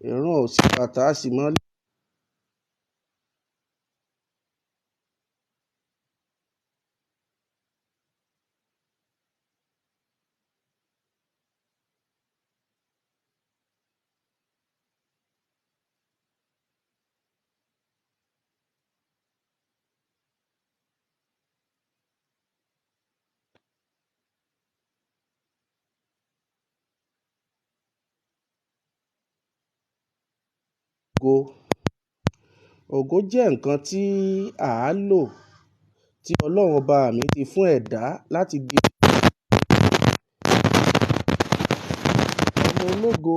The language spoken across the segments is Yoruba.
ìran ò sí bàtà sì mọ́ ògo. Ògo jẹ́ nǹkan tí à á lò tí Ọlọ́run ọba mi ti fún ẹ̀dá láti di ọmọ ológo.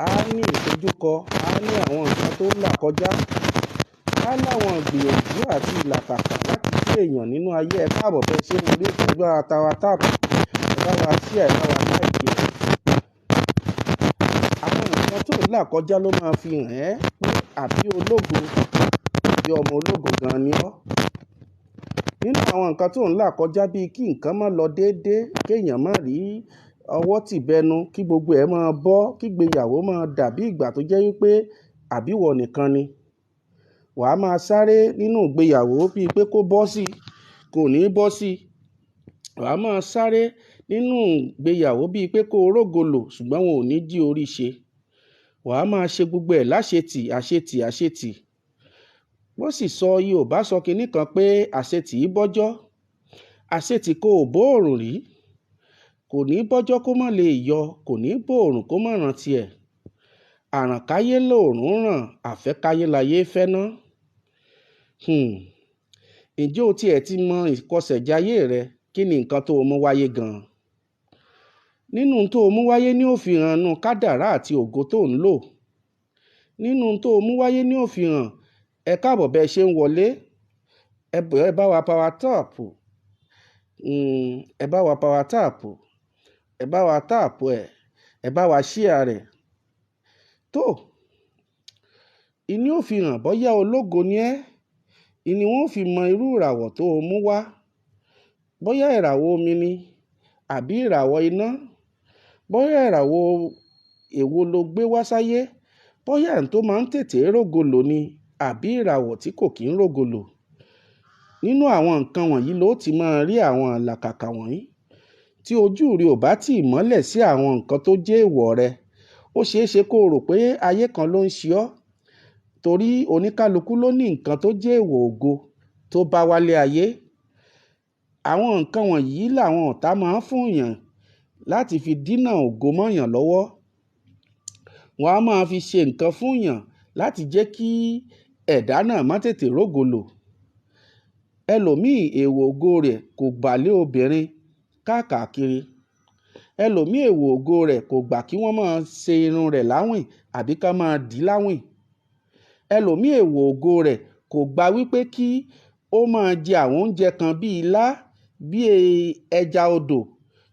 Á ní ìdojúkọ, á ní àwọn nǹkan tó ń là kọjá, á láwọn ìgbìyànjú àti ìlàkàkà láti jẹ́ èèyàn nínú ayé. Ẹ káàbọ̀ bẹ́ẹ̀ ṣe mo rí ìtọ́jú àtàwà táàpù, ẹ bá wa sí ẹ bá wa láìpẹ́. Àwọn nǹkan tó ń là kọjá ló máa fi hàn ẹ́ pé àbí ológo àbí ọmọ ológo gan ni ọ́. Nínú àwọn nǹkan tó ń là kọjá bíi kí nǹkan má lọ déédéé, kéèyàn má rí ọwọ́ tì bẹnu, kí gbogbo ẹ̀ máa bọ́, kí ìgbéyàwó máa dàbí ìgbà tó jẹ́ wípé àbíwọ nìkan ni. Wàá máa sáré nínú ìgbéyàwó bíi pé kó bọ́ sí, kò ní bọ́ sí. Wàá máa sáré nínú ìgbéyàwó bíi pé kó rógolò ṣùgbọ́n wọn ò ní jí orí ṣe. Wàá máa ṣe gbogbo ẹ̀ láṣetì, àṣetì, àṣetì. Wọ́n sì sọ Yorùbá sọ kinní kan pé àṣetì í bọ́jọ́. Àṣetì kò bóòrùn rí. Kò ní bọ́jọ́ kó má lè yọ, kò ní bóòrùn kó má rántí ẹ̀. Àrànkáyé lòòrùn ràn, àfẹ́káyé láyé fẹ́ ná. Ǹjẹ́ o tiẹ̀ ti mọ ìkọsẹ̀jayé rẹ? Kí ni nǹkan tó o mú wáyé gan-an? Nínú tó o mú wáyé ní ó fi hàn nú kádàrá àti ògo tó ń lò. Nínú tó o mú wáyé ní ó fi hàn. Ẹ káàbọ̀ bẹ́ẹ̀ ṣe ń wọlé. Ẹ bá wa power tap. Ẹ bá wa power tap. Ẹ bá wa tap ẹ̀. Ẹ bá wa share rẹ̀. Tó. Ìní ó fi hàn bóyá ológo ni ẹ́. Ìní wọ́n fi mọ irú ìràwọ̀ tó o mú wá. Bóyá ìràwọ̀ omi ni àbí ìràwọ̀ iná. Bóyá ìràwọ̀ èwo ló gbé wá sáyé. Bóyá ẹni tó máa ń tètè rógolò ni àbí ìràwọ̀ tí kò kí ń rógolò. Nínú àwọn nǹkan wọ̀nyí ló ti máa rí àwọn àlàkàkà wọ̀nyí. Tí ojú rí ò bá tí ì mọ́lẹ̀ sí àwọn nǹkan tó jẹ́ èèwọ̀ rẹ, ó ṣeé ṣe kó o rò pé ayé kan ló ń ṣe ọ́. Torí oníkálukú ló ní nǹkan tó jẹ́ èèwọ̀ ògo tó bá wálé ayé. Àwọn nǹkan wọ̀nyí làwọn ọ̀tá máa ń fún yàn láti fi dínà ògo mọ́yàn lọ́wọ́. Wọ́n á máa fi ṣe nǹkan fún yàn láti jẹ́ kí ẹ̀dá náà má tètè rógolò. Ẹlòmíì èèwọ̀ ògo rẹ̀ kò gbà lé obìnrin káàkiri. Ẹlòmíì èèwọ̀ ògo rẹ̀ kò gbà kí wọ́n máa ṣe irun rẹ̀ láwìn àbí ká máa dì í láwìn. Ẹlòmíì èèwọ̀ ògo rẹ̀ kò gbà wípé kí ó máa jẹ àwọn oúnjẹ kan bíi ilá, bíi ẹja odò,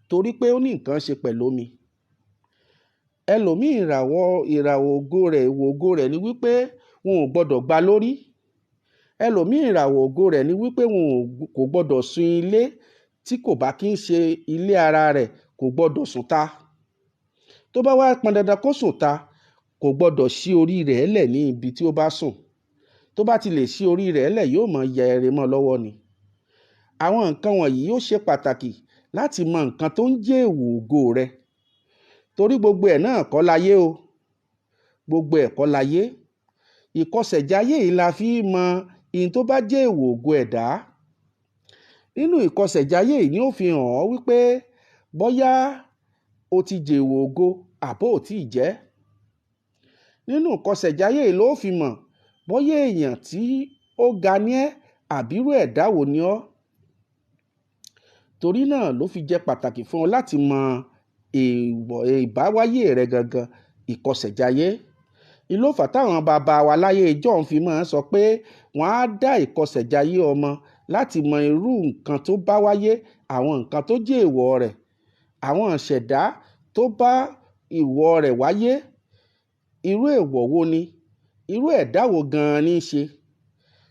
torí pé ó ní nǹkan ṣe pẹ̀lú omi. Ẹlòmíì ìràwọ̀ ògo rẹ̀, èèwọ̀ ògo rẹ̀ ni wípé wọn ò gbọdọ̀ gbá lórí. Ẹlòmíì ìràwọ̀ ògo rẹ̀ ni wípé wọn kò gbọdọ̀ sun ilé tí kò bá kí ń ṣe ilé ara rẹ̀, kò gbọdọ̀ sùn ta. Tó bá wá pọn dandan kó sùn ta, kò gbọdọ̀ ṣí orí rẹ̀ lẹ̀ ní ibi tí ó bá sùn. Tó bá ti lè ṣí orí rẹ̀ lẹ̀, yóò máa ya ẹrẹ mọ́ lọ́wọ́ ni. Àwọn nǹkan wọ̀nyí ó ṣe pàtàkì láti mọ nǹkan tó ń jẹ́ èèwọ̀ ògo rẹ. Torí gbogbo ẹ̀ náà kọ́ láyé o. Gbogbo ẹ̀ kọ́ láyé. Ìkọsẹ̀jayé yìí la fi mọ ihun tó bá jẹ́ èèwọ̀ ògo ẹ̀dá. Nínú ìkọsẹ̀jayé yìí ni ó fi hàn ọ́ wípé bóyá o ti jèèwọ̀ ògo àbó ò tí ì jẹ́. Nínú ìkọsẹ̀jayé yìí ló fi mọ̀ bóyá èèyàn tí ó ga ní ẹ́ àbírú ẹ̀dá wo ni ọ́. Torí náà ló fi jẹ́ pàtàkì fún ọ láti mọ ìbáwáyé rẹ gangan, ìkọsẹ̀jayé. Ìló fà táwọn bàbá wa láyé ìjọ́un fi máa ń sọ pé wọ́n á dá ìkọsẹ̀jayé ọmọ láti mọ irú nǹkan tó bá wáyé, àwọn nǹkan tó jẹ́ èèwọ̀ rẹ̀, àwọn ìṣẹ̀dá tó bá ìwọ̀ rẹ̀ wáyé, irú èèwọ̀ wo ni, irú ẹ̀dá wo gan-an ní í ṣe.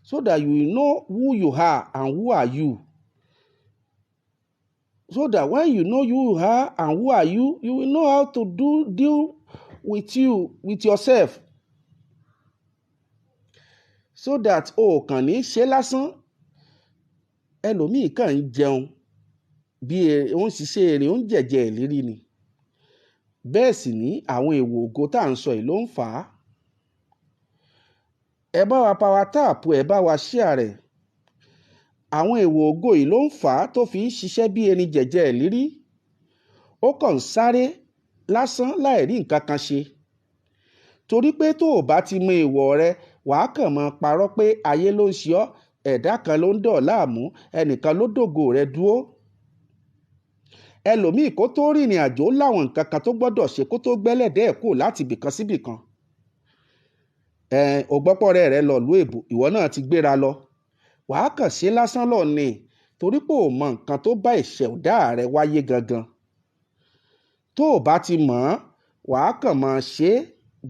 So that you will know who you are and who are you. So that when you know who you are and who are you, you will know how to deal with yourself, so that o kàn ní ṣe lásán. Ẹlòmíì kàn ń jẹun bí ó ń ṣiṣẹ́ eré, ó ń jẹ̀jẹ̀ ìlérí ni. Bẹ́ẹ̀ sì ní àwọn èèwọ̀ ògo tá à ń sọ yìí ló ń fà á. Ẹ bá wa power tap, ẹ bá wa share rẹ̀. Àwọn èèwọ̀ ògo yìí ló ń fà á tó fi ń ṣiṣẹ́ bí erin jẹ̀jẹ̀ ìlérí. Ó kàn ń sáré lásán láì rí nǹkan kan ṣe. Torí pé tó o bá ti mọ èèwọ̀ rẹ, wàá kàn máa parọ́ pé ayé ló ń ṣe ọ́, ẹ̀dá kan ló ń dọ̀ ọ́ láàmú, ẹnìkan ló dògo rẹ dúró. Ẹlòmíì kó tó rìnrìn àjò láwọn nǹkan kan tó gbọ́dọ̀ ṣe kó tó gbẹ́lẹ̀dẹ́ ẹ̀ kù láti ibìkan síbìkan. Ògbọ́pọ̀rẹ́ rẹ lọ ìlú èbò, ìwọ náà ti gbéra lọ. Wàá kàn ṣe lásán lọ ni, torí pé ò mọ nǹkan tó bá ìṣẹ̀dá rẹ wáyé gangan. Tó o bá ti mọ̀ ọ́n, wàá kàn máa ṣe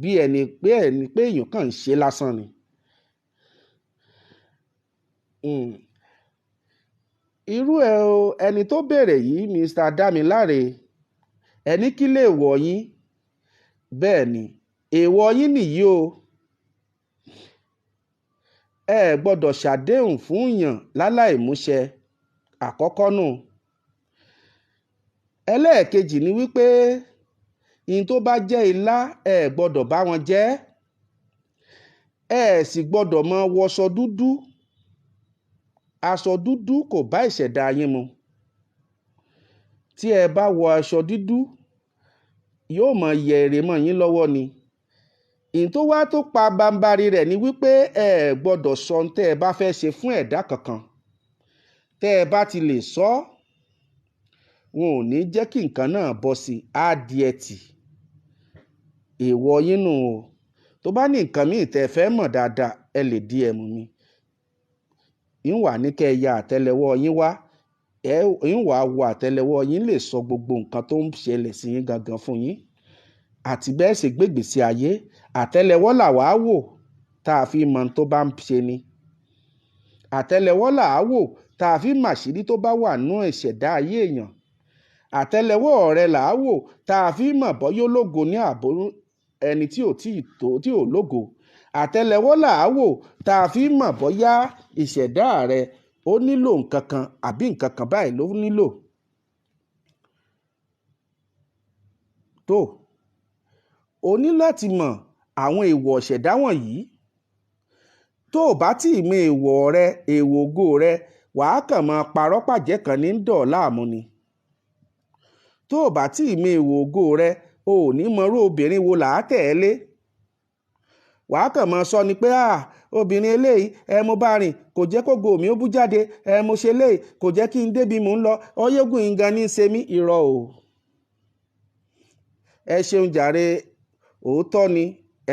bí ẹni pé èèyàn kàn ń ṣe lásán ni. Irú ẹni tó béèrè yìí, Mr. Dámiláre, ẹni kí lè wọ̀ yín? Bẹ́ẹ̀ ni, èèwọ̀ yín nìyí o. Ẹ gbọ́dọ̀ ṣàdéhùn fún yàn láláì múṣẹ. Àkọ́kọ́ nù. Ẹlẹ́ẹ̀kejì ni wípé ihun tó bá jẹ́ ilá, ẹ gbọ́dọ̀ bá wọn jẹ. Ẹ sì gbọ́dọ̀ máa wọṣọ dúdú. Aṣọ dúdú kò bá ìṣẹ̀dá yín mu. Tí ẹ bá wọ aṣọ dúdú, yóò máa yẹ èrè mọ́ yín lọ́wọ́ ni. Ihun tó wá tó pa bambari rẹ̀ ni wípé ẹ gbọ́dọ̀ sọ ohun tẹ́ ẹ bá fẹ́ ṣe fún ẹ̀dá kankan. Tẹ́ ẹ bá ti lè sọ, wọn ò ní jẹ́ kí nǹkan náà bọ́ sí á di ẹtì. Èèwọ̀ yín nù o. Tó bá ní nǹkan míì tẹ́ ẹ fẹ́ mọ̀ dáadáa, ẹ lè DM mi. Ń wà ní kẹ́ ẹ ya àtẹ́lẹwọ́ yín wá. Ń wà wo àtẹ́lẹwọ́ yín lè sọ gbogbo nǹkan tó ń ṣẹlẹ̀ sí yín gangan fún yín. Àti bẹ́ẹ̀ sì gbégbèsí ayé. Àtẹ́lẹwọ́ là wá wò tá a fi mọ tó bá ń ṣe ni. Àtẹ́lẹwọ́ là á wò tá a fi màṣírí tó bá wà nú ìṣẹ̀dá ayé èèyàn. Àtẹ́lẹwọ́ rẹ là á wò tá a fi mọ̀ bọ́yá ológo ní àbò ẹni tí ò lógo. Àtẹ́lẹwọ́ là á wò tá a fi mọ̀ bọ́yá ìṣẹ̀dá rẹ ó nílò nǹkan kan àbí nǹkan kan báyìí ló nílò. Tó o ní láti mọ̀ àwọn èèwọ̀ ìṣẹ̀dá wọ̀nyí. Tó o bá tí ì mọ èèwọ̀ rẹ, èèwọ̀ ògo rẹ, wàá kàn máa parọ́ pàjẹ́ kan ní dọ̀ ọ́ láàmú ni. Tó o bá tí ì mọ èèwọ̀ ògo rẹ, o ò ní mọrú obìnrin wo là á tẹ̀lé. Wàá kàn máa sọ ni pé obìnrin eléyìí mo bá rìn kò jẹ́ kó go mi ó bú jáde, mo ṣe léyìí kò jẹ́ kí n débi mò ń lọ, ọyẹ́gùn ìgan ní í ṣe mí. Irọ́ o. Ẹ ṣeun jàre, òótọ́ ni.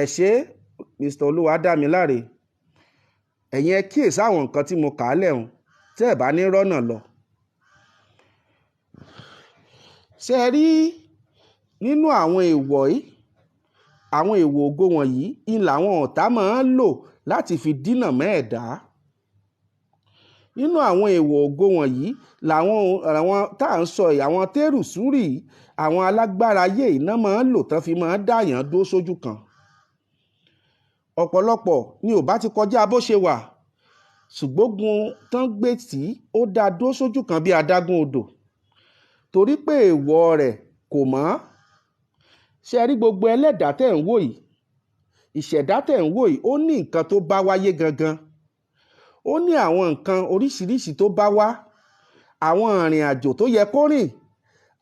Ẹ ṣé Mr. Olúwadámiláre. Ẹ̀yin ẹ kíyèsí àwọn nǹkan tí mo kà á lẹ́hùn tẹ́ ẹ bá ní rọ́nà lọ. Ṣé ẹ rí nínú àwọn èèwọ̀ yìí, àwọn èèwọ̀ ògo wọ̀nyí ń làwọn ọ̀tá máa ń lò láti fi dínà mọ́ ẹ̀dá. Nínú àwọn èèwọ̀ ògo wọ̀nyí làwọn tá à ń sọ yìí, àwọn tẹ́rù súrì, àwọn alágbára ayé iná máa ń lò tán fi máa ń dáyàn dó sójú kan. Ọ̀pọ̀lọpọ̀ ni ò bá ti kọjá bó ṣe wà, ṣùgbọ́n tán gbé tí ó dá dó sójú kan bí adágún odò. Torí pé èèwọ̀ rẹ̀ kò mọ́. Ṣé rí gbogbo ẹlẹ́dàá tẹ̀ ń wò yìí, ìṣẹ̀dá tẹ̀ ń wò yìí, ó ní nǹkan tó bá wáyé gangan. Ó ní àwọn nǹkan oríṣiríṣi tó bá wá, àwọn ìrìn àjò tó yẹ kó rìn,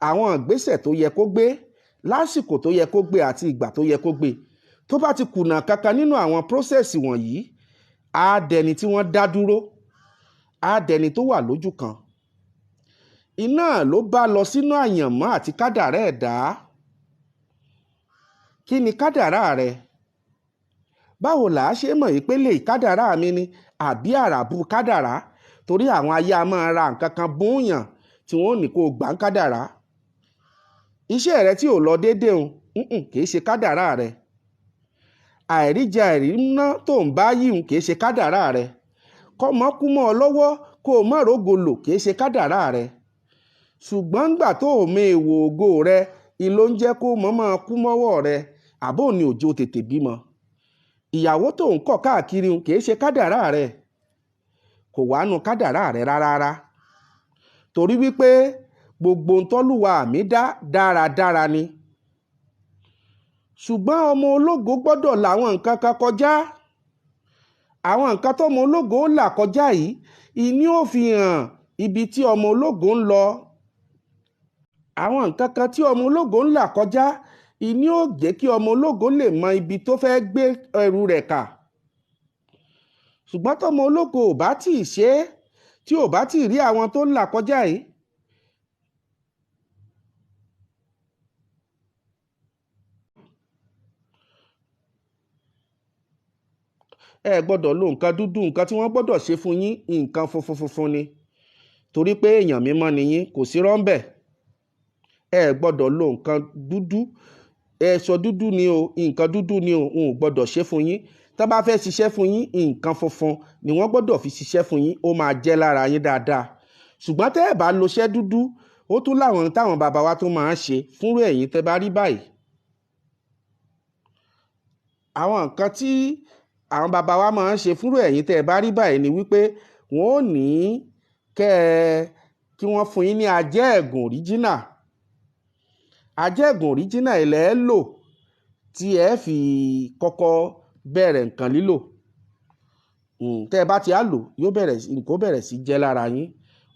àwọn ìgbésẹ̀ tó yẹ kó gbé, lásìkò tó yẹ kó gbé àti ìgbà tó yẹ kó gbé. Tó bá ti kùnà kankan nínú àwọn prósẹ̀sì wọ̀nyí, á dẹni tí wọ́n dá dúró, á dẹni tó wà lójú kan. Iná ló bá lọ sínú àyànmọ́ àti kádàrá ẹ̀dá. Kí ni kádàrá rẹ? Báwo là á ṣe mọ̀ yìí pé lè kádàrá mi ni àbí àràbù kádàrá? Torí àwọn ayé a máa ra nǹkan kan bóyàn tí wọ́n ní kó gbà ń kádàrá. Iṣẹ́ rẹ tí ò lọ déédéé kì í ṣe kádàrá rẹ. Àìríjẹ àìríná tó ń bá yìí kì í ṣe kádàrá rẹ. Kọ́mọ kú mọ́ ọ lọ́wọ́ kó o má rógo lò kì í ṣe kádàrá rẹ. Ṣùgbọ́n nígbà tó o mọ èèwọ̀ ògo rẹ, ìlò ń jẹ́ kó mọ́ máa kú mọ́wọ́ rẹ. àbó ni òjò tètè bímọ. Ìyàwó tó ń kọ̀ káàkiri kìí ṣe kádàrá rẹ̀, kò wá nu kádàrá rẹ̀ rárá, torí wípé gbogbo ntọ́lúwa mi dá dáradára ni. Ṣùgbọ́n ọmọ ológo gbọ́dọ̀ làwọn nǹkan kan kọjá. Àwọn nǹkan tọ́mọ ológo là kọjá yìí ìní ò fi hàn ibi tí ọmọ ológo ń lọ. Àwọn nǹkan kan tí ọmọ ológo ń là kọjá ìní ò jẹ́ kí ọmọ ológo lè mọ ibi tó fẹ́ gbé ẹrù rẹ̀ kà. Ṣùgbọ́n tọ́mọ ológo ò bá tí ì ṣe é, tí ò bá tí ì rí àwọn tó ń là kọjá yìí, ẹ gbọ́dọ̀ lo nǹkan dúdú. Nǹkan tí wọ́n gbọ́dọ̀ ṣe fún yín nǹkan funfun ni, torí pé èèyàn mímọ́ ni yín, kò sí rọ́ńbẹ̀. Ẹ gbọ́dọ̀ lo nǹkan dúdú. Ẹ̀ṣọ dúdú ni o, nǹkan dúdú ni o, n ò gbọ́dọ̀ ṣe fún yín. Tá bá fẹ́ ṣiṣẹ́ fún yín, nǹkan funfun ni wọ́n gbọ́dọ̀ fi ṣiṣẹ́ fún yín, ó máa jẹ́ lára yín dáadáa. Ṣùgbọ́n tẹ́ ẹ bá lo iṣẹ́ dúdú, ó tún láwọn táwọn bàbá wa tó máa ń ṣe fúnrú ẹ̀yin tẹ́ bá rí báyìí. Àwọn nǹkan tí àwọn bàbá wa máa ń ṣe fúnrú ẹ̀yin tẹ́ ẹ bá rí báyìí ni wípé wọ́n ò ní kí wọ́n fún yín ní ajẹ́ẹ̀gùn òríjínà. Ajẹ́ẹ̀gùn òríjínà ilẹ̀ ẹ lò tí ẹ fi kọ́kọ́ bẹ̀rẹ̀ nǹkan lílò. Tẹ́ ẹ bá ti á lò, nǹkan bẹ̀rẹ̀ sí jẹ́ lára yín.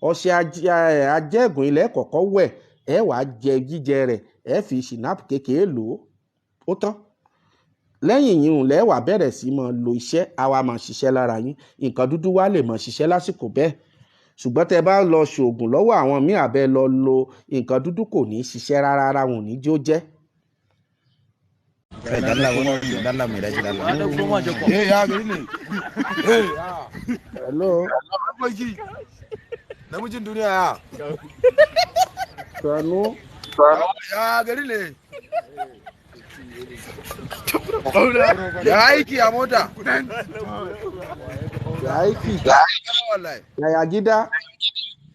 Ọṣẹ ajẹ́ẹ̀gùn ilẹ̀ kọ̀ọ̀kan wẹ̀, ẹ wàá jẹ jíjẹ rẹ̀, ẹ fi ṣìnáàpù kékeré lò ó tán. Lẹ́yìn yìí lẹ́ wàá bẹ̀rẹ̀ sí máa lo iṣẹ́, àwa máa ṣiṣẹ́ lára yín. Nǹkan dúdú wá lè máa ṣiṣẹ́ lásìkò bẹ́ẹ̀. Ṣùgbọ́n tẹ́ bá lọ ṣoògùn lọ́wọ́ àwọn míì àbẹ́ lọ lo nǹkan dúdú, kò ní ṣiṣẹ́ rárá, wọn ò ní jó jẹ́. Hello. Namijin duniya ya. Sanu. Ya gari ne. Ya aiki a mota. Ya aiki. Wallahi. Ya gida.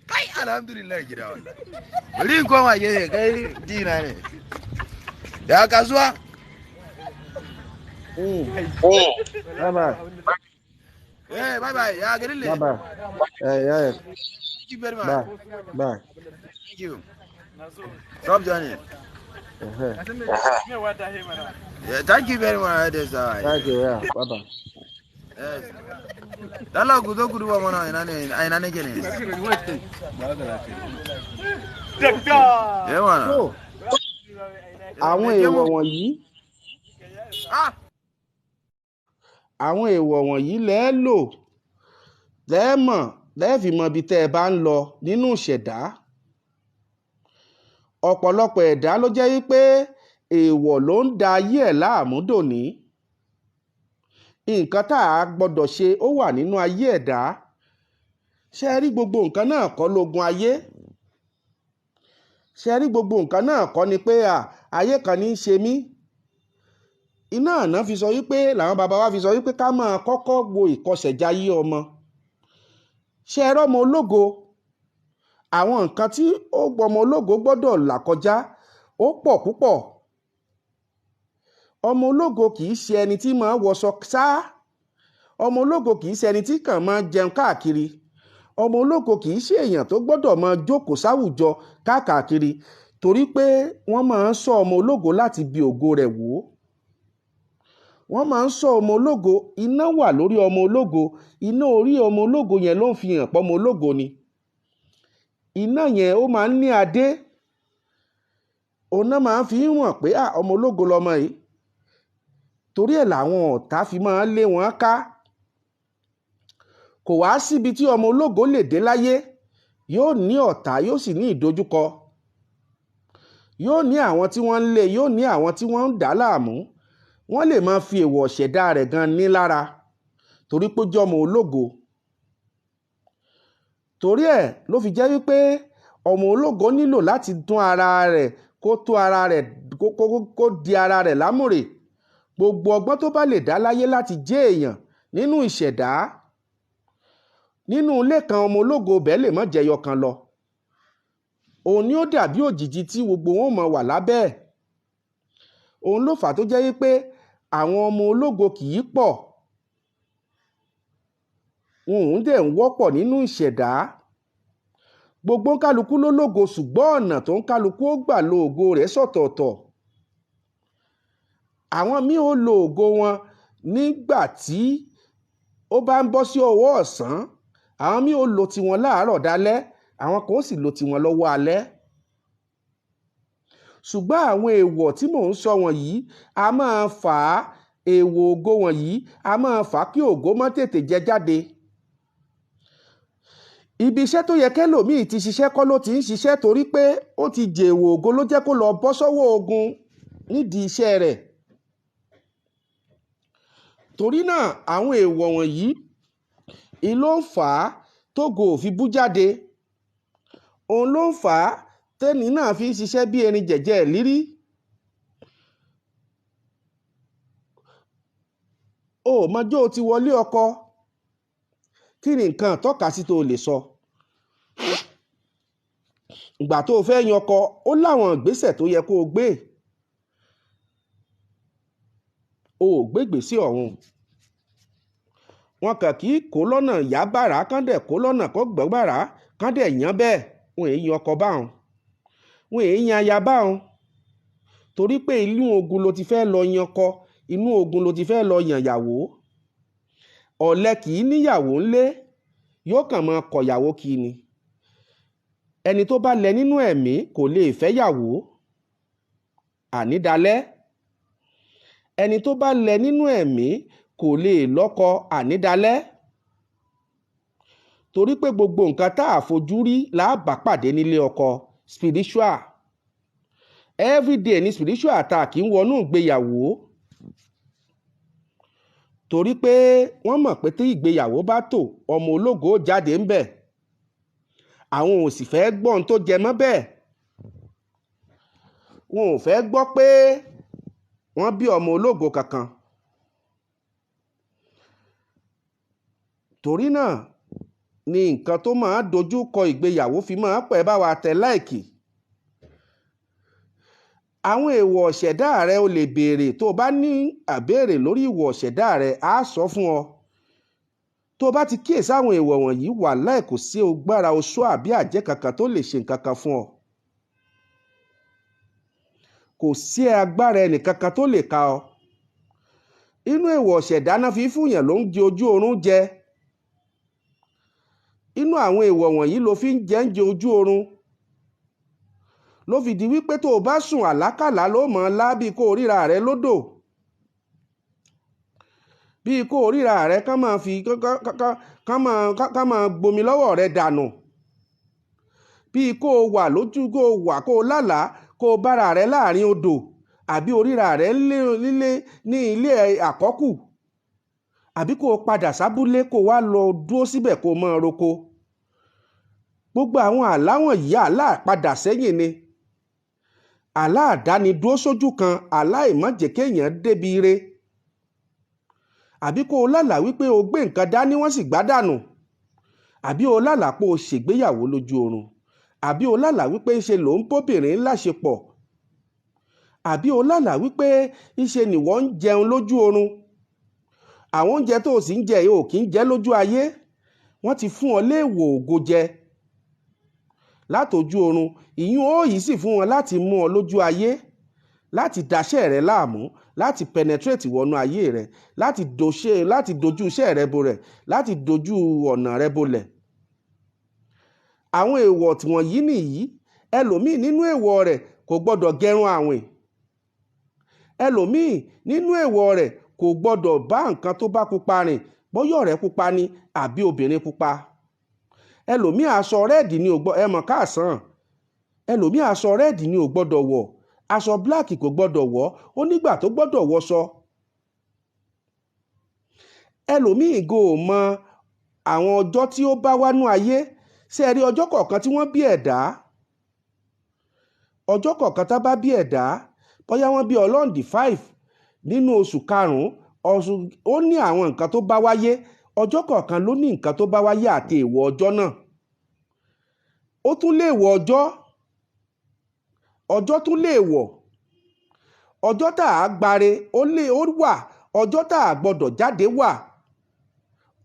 Kai alhamdulillah gida wallahi. Bari in koma gefe kai dina ne. Ya kasuwa. Bye bye. Bye bye. Ya gari ne. Bye bye. Thank you very much. Bye. Thank you. Stop joining. Yeah, thank you very much. Thank you. Yeah. Bye bye. Yes. Dala gudo kuduwa mana ina ne kene. Mana. So, àwọn èèwọ̀ wọ̀nyí. Àwọn èèwọ̀ wọ̀nyí lẹ́ lò, lẹ́mọ̀, lẹ́ẹ̀fì mọ ibi tẹ́ ẹ bá ń lọ nínú ìṣẹ̀dá. Ọ̀pọ̀lọpọ̀ ẹ̀dá ló jẹ́ wípé èèwọ̀ ló ń da ayé ẹ̀ láàmú dòní. Nǹkan tá a gbọ́dọ̀ ṣe ó wà nínú ayé ẹ̀dá. Ṣé ẹ rí gbogbo nǹkan náà kọ́ lógun ayé? Ṣé ẹ rí gbogbo nǹkan náà kọ́ ni pé ayé kan ní í ṣe mí? Iná àná fi sọ wípé, làwọn bàbá wa fi sọ wípé ká máa kọ́kọ́ wo ìkọsẹ̀jáyé ọmọ. Ṣé ẹ rọ́mọ ológo? Àwọn nǹkan tí ọmọ ológo gbọ́dọ̀ là kọjá ó pọ̀ púpọ̀. Ọmọ ológo kì í ṣe ẹni tí máa wọṣọ sá. Ọmọ ológo kì í ṣe ẹni tí kàn máa jẹun káàkiri. Ọmọ ológo kì í ṣe èèyàn tó gbọ́dọ̀ máa jókòó sáwùjọ káàkiri, torí pé wọ́n máa ń sọ ọmọ ológo láti bi ògo rẹ̀ wò. Wọ́n máa ń sọ ọmọ ológo, iná wà lórí ọmọ ológo, iná orí ọmọ ológo yẹn ló ń fi hàn pé ọmọ ológo ni. Iná yẹn ó máa ń ní adé. Ọ̀nà máa ń fi hàn pé ọmọ ológo lọmọ yìí. Torí ẹ̀ làwọn ọ̀tá fi máa ń lé wọn ká. Kò wá síbi tí ọmọ ológo lè dé láyé, yóò ní ọ̀tá, yóò sì ní ìdojúkọ. Yóò ní àwọn tí wọ́n ń lé, yóò ní àwọn tí wọ́n ń dà láàmú. Wọ́n lè máa fi èèwọ̀ ṣẹ̀dá rẹ̀ gan ní lára, torí pé ó jẹ́ ọmọ ológo. Torí ẹ̀ ló fi jẹ́ wípé ọmọ ológo nílò láti tún ara rẹ̀, kó tó ara rẹ̀, kó di ara rẹ̀ lámùrè. Gbogbo ọgbọ́n tó bá lè dá láyé láti jẹ́ èèyàn nínú ìṣẹ̀dá. Nínú ilé kan ọmọ ológo bẹ́ẹ̀ lè má jẹyọ kan lọ. Òun ni ó dàbí òjìji tí gbogbo wọn mọ̀ wà lábẹ́ ẹ̀. òun ló fà tó jẹ́ wípé àwọn ọmọ ológo kì í pọ̀, wọn ò dẹ̀ ń wọ́pọ̀ nínú ìṣẹ̀dá. Gbogbo kálukú ló lógo, ṣùgbọ́n ọ̀nà tó ń kálukú ó gbà lo ògo rẹ̀ sọ̀tọ̀ọ̀tọ̀. Àwọn míì ó lo ògo wọn nígbà tí ó bá ń bọ́ sí ọwọ́ ọ̀sán, àwọn míì ó lo tiwọn láàárọ̀ dalẹ́, àwọn kan ó sì lo tiwọn lọ́wọ́ alẹ́. Ṣùgbọ́n àwọn èèwọ̀ tí mò ń sọ wọ̀nyí a máa fà á, èèwọ̀ ògo wọ̀nyí a máa fà á kí ògo má tètè jẹ jáde. Ibi iṣẹ́ tó yẹ kẹ́lòmíì ti ṣiṣẹ́ kọ́ ló ti ń ṣiṣẹ́, torí pé ó ti jèèwọ̀ ògo ló jẹ́ kó lọ bọ́ sọ́wọ́ ogun nídìí iṣẹ́ rẹ̀. Torí náà àwọn èèwọ̀ wọ̀nyí ló ń fà á tógo ò fi bú jáde. Òun ló ń fà á tẹ́ni náà fi ń ṣiṣẹ́ bí erin jẹ̀jẹ̀ ìlírí. O ò mọjọ́ o ti wọlé ọkọ, kí ni nǹkan tọ́ka sí tó lè sọ? Ìgbà tó o fẹ́ yan ọkọ, ó láwọn ìgbésẹ̀ tó yẹ kó o gbé. O ò gbégbèsè ọ̀hún. Wọn kàn kí kó lọ́nà yá bàrà kán dẹ̀ kó lọ́nà kó gbọ́ bàrà kán dẹ̀ yan bẹ́ẹ̀. Wọn èyí yan ọkọ báwọn, wọn èyí yan aya báwọn, torí pé inú ogun ló ti fẹ́ lọ yan ọkọ, inú ogun ló ti fẹ́ lọ yan ìyàwó. Ọ̀lẹ kì í níyàwó ńlé, yóò kàn máa kọ̀yàwó kí ni. Ẹni tó bá lẹ nínú ẹ̀mí kò lè fẹ́yàwó ànídalẹ́. Ẹni tó bá lẹ nínú ẹ̀mí kò lè lọ́kọ ànídalẹ́. Torí pé gbogbo nǹkan tá a fojú rí la bá pàdé nílé ọkọ spiritual. Everyday ni spiritual attack ń wọnú ìgbéyàwó. Torí pé wọ́n mọ̀ pé tí ìgbéyàwó bá tò, ọmọ ológo jáde ń bẹ̀. Àwọn ò sì fẹ́ gbọ́ ohun tó jẹ mọ́ bẹ́ẹ̀. Wọn ò fẹ́ gbọ́ pé wọ́n bí ọmọ ológo kankan. Torí náà ni nǹkan tó máa dojú kọ ìgbéyàwó fi máa pẹ́ bá wa tẹ láìkì. Àwọn èèwọ̀ ọ̀ṣẹ̀dá rẹ o lè béèrè, tó o bá ní àbéèrè lórí ìwọ̀ ọ̀ṣẹ̀dá rẹ á sọ fún ọ. Tó o bá ti kíyèsí àwọn èèwọ̀ wọ̀nyí, wàláhì kò sí agbára oṣó àbí àjẹ́ kankan tó lè ṣe nǹkan kan fún ọ. Kò sí agbára ẹnì kankan tó lè ka ọ. Inú èèwọ̀ ọ̀ṣẹ̀dá náà fi fúnyàn ló ń jẹ ojú oorun jẹ. Inú àwọn èèwọ̀ wọ̀nyí ló fi ń jẹ ojú oorun. Ló fi di wípé tó o bá sùn àlákàlà ló mọ̀ ọ́n lá bí kó o ríra rẹ lódò. Bí kó o ríra rẹ kán máa gbomi lọ́wọ́ rẹ dànù. Bí kó o wà lójú, kó o wà kó o lálàá kó o bára rẹ láàrin odò, àbí oríra rẹ ní ilé àkọ́kù, àbí kó o padà sábúlé kó o wá lọ dúró síbẹ̀ kó o máa roko. Gbogbo àwọn àlá wọ̀nyí àlá padà sẹ́yìn ni. Àlá àdáni dúró sójú kan, àlá ìmọ̀jẹ̀ kéèyàn débi ire. Àbí kó o lálàá wípé o gbé nǹkan dání wọ́n sì gbádànù. Àbí o lálàá pé o ṣègbéyàwó lójú oorun. Àbí o lálàá wípé ńṣe ló ń bóbìnrin láṣepọ̀. Àbí o lálàá wípé ńṣe nìwọ ń jẹun lójú oorun. Àwọn oúnjẹ tó o sì ń jẹ yìí ò kí ń jẹ lójú ayé. Wọ́n ti fún ọ léèwọ̀ ògo jẹ látojú oorun. Ìyún ó yìí sì fún wọn láti mú ọ lójú ayé, láti daṣẹ́ rẹ láàmú, láti penetrate wọnú ayé rẹ, láti dojú iṣẹ́ rẹ bolẹ̀, láti dojú ọ̀nà rẹ bolẹ̀. Àwọn èèwọ̀ wọ̀nyí nìyí. Ẹlòmíì nínú èèwọ̀ rẹ̀ kò gbọ́dọ̀ gẹrun àwìn. Ẹlòmíì nínú èèwọ̀ rẹ̀ kò gbọ́dọ̀ bá nǹkan tó bá pupa rìn, bóyá ọ̀rẹ́ pupa ni àbí obìnrin pupa. Ẹlòmíì aṣọ rẹ́ẹ̀dì ni ẹmọ̀ káàsán. Ẹlòmíì aṣọ rẹ́ẹ̀dì ni ò gbọ́dọ̀ wọ̀. Aṣọ bíláàkì kò gbọ́dọ̀ wọ̀. Ó nígbà tó gbọ́dọ̀ wọṣọ. Ẹlòmíì go mọ àwọn ọjọ́ tí ó bá wánú ayé. Ṣé ẹ rí ọjọ́ kọ̀ọ̀kan tí wọ́n bí ẹ̀dá? Ọjọ́ kọ̀ọ̀kan tá bá bí ẹ̀dá, bóyá wọ́n bí on the 5 nínú oṣù karùn-ún, ó ní àwọn nǹkan tó bá wáyé. Ọjọ́ kọ̀ọ̀kan ló ní nǹkan tó bá wáyé àti èèwọ̀ ọjọ́ náà. Ó tún lè wọ̀ ọjọ́ tún lè wọ̀. ọjọ́ tá a gbáre ó wà, ọjọ́ tá a gbọ́dọ̀ jáde wà,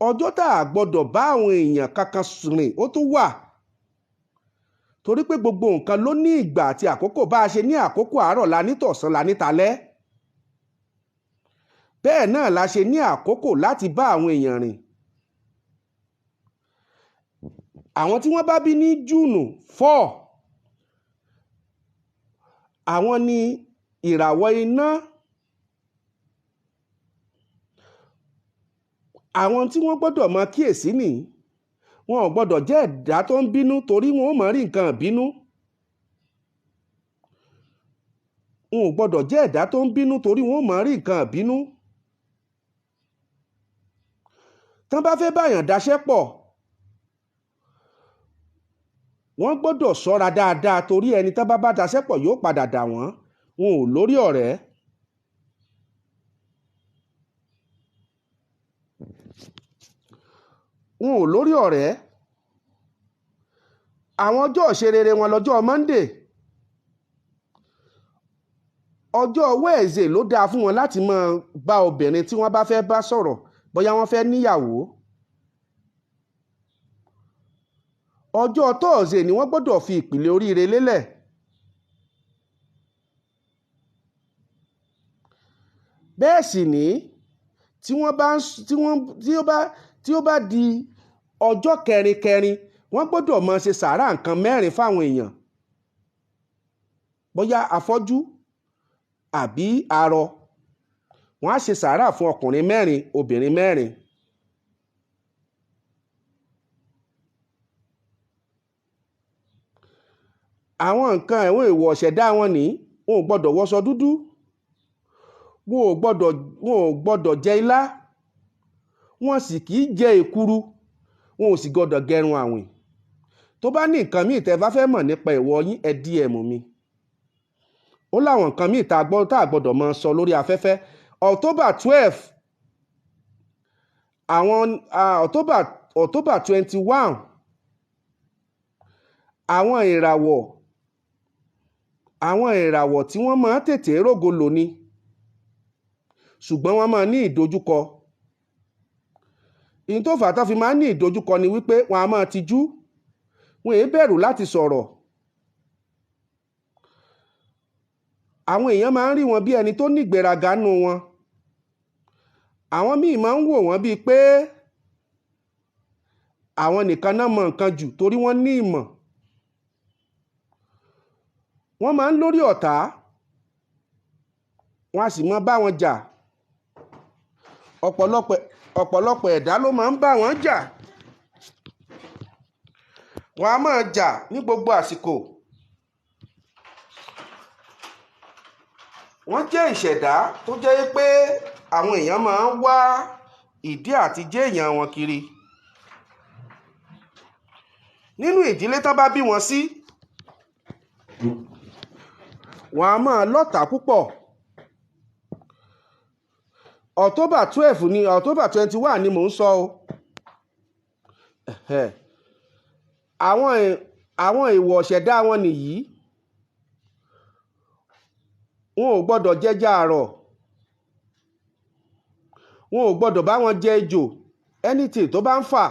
ọjọ́ tá a gbọ́dọ̀ bá àwọn èèyàn kankan rìn ó tún wà. Torí pé gbogbo nǹkan ló ní ìgbà àti àkókò. Bá a ṣe ní àkókò àárọ̀ la ní tọ̀sán la ní talẹ́, bẹ́ẹ̀ náà la ṣe ní àkókò láti bá àwọn èèyàn rìn. Àwọn tí wọ́n bá bí ní Júùnù 4, àwọn ni ìràwọ̀ iná. Àwọn tí wọ́n gbọ́dọ̀ máa kíyèsí nìyí. Wọn ò gbọ́dọ̀ jẹ́ ẹ̀dá tó ń bínú, torí wọn ò mọ̀ rí nǹkan bínú. Wọn ò gbọ́dọ̀ jẹ́ ẹ̀dá tó ń bínú, torí wọn ò mọ̀ rí nǹkan bínú. Tán bá fẹ́ báyàn daṣẹ́ pọ̀, wọ́n gbọ́dọ̀ ṣọ́ra dáadáa, torí ẹni tán bá daṣẹ́ pọ̀ yóò padà dà wọ́n. Wọn ò lórí ọ̀rẹ́. Wọn ò lórí ọ̀rẹ́. Àwọn ọjọ́ ìṣerere wọn lọ́jọ́ Monday. Ọjọ́ Wednesday ló dáa fún wọn láti máa bá obìnrin tí wọ́n bá fẹ́ bá sọ̀rọ̀, bóyá wọ́n fẹ́ níyàwó. Ọjọ́ Thursday ni wọ́n gbọ́dọ̀ fi ìpìlẹ̀ oríire lélẹ̀. Bẹ́ẹ̀ sì ni tí ó bá di ọjọ́ kẹrin, wọ́n gbọ́dọ̀ máa ṣe sàárà nǹkan 4 fáwọn èèyàn, bóyá afọ́jú àbí arọ. Wọ́n á ṣe sàárà fún ọkùnrin 4, obìnrin 4. Àwọn nǹkan ẹ̀wọ̀n èèwọ̀ ṣẹ̀dá wọn ní, wọn ò gbọ́dọ̀ wọṣọ dúdú, wọn ò gbọ́dọ̀ jẹ ilá, wọn sì kì í jẹ èkuru, wọn ò sì gbọ́dọ̀ gẹrun àwìn. Tó bá ní nǹkan míì tẹ́ bá fẹ́ mọ̀ nípa èèwọ̀ yín, ẹ DM mi. Ó láwọn nǹkan míì tá a gbọ́dọ̀ máa sọ lórí afẹ́fẹ́. October 12, àwọn October 21, àwọn ìràwọ̀ tí wọ́n máa tètè rógo lò ní, ṣùgbọ́n wọ́n máa ní ìdojúkọ. Ìyí tó fà á tán fi máa ní ìdojúkọ ni wípé wọn a máa tijú, wọn èé bẹ̀rù láti sọ̀rọ̀. Àwọn èèyàn máa ń rí wọn bí ẹni tó ní ìgbéraga nínú wọn. Àwọn míì máa ń wò wọ́n bíi pé àwọn nìkan náà mọ nǹkan jù, torí wọ́n ní ìmọ̀. Wọ́n máa ń lórí ọ̀tá, wọ́n á sì máa bá wọn jà. Ọ̀pọ̀lọpọ̀ ẹ̀dá ló máa ń bá wọn jà. Wọ́n á máa jà ní gbogbo àsìkò. Wọ́n jẹ́ ìṣẹ̀dá tó jẹ́ pé àwọn èèyàn máa ń wá ìdí àti jẹ́ èèyàn wọn kiri. Nínú ìdílé tán bá bí wọn sí, wọ́n á máa lọ́tàá púpọ̀. October 12 ni October 21 ni mò ń sọ o. Àwọn èèwọ̀ ṣẹ̀dá wọn nìyí. Wọn ò gbọ́dọ̀ jẹja àrọ̀, wọn ò gbọ́dọ̀ bá wọn jẹ ejò, anything tó bá ń fà.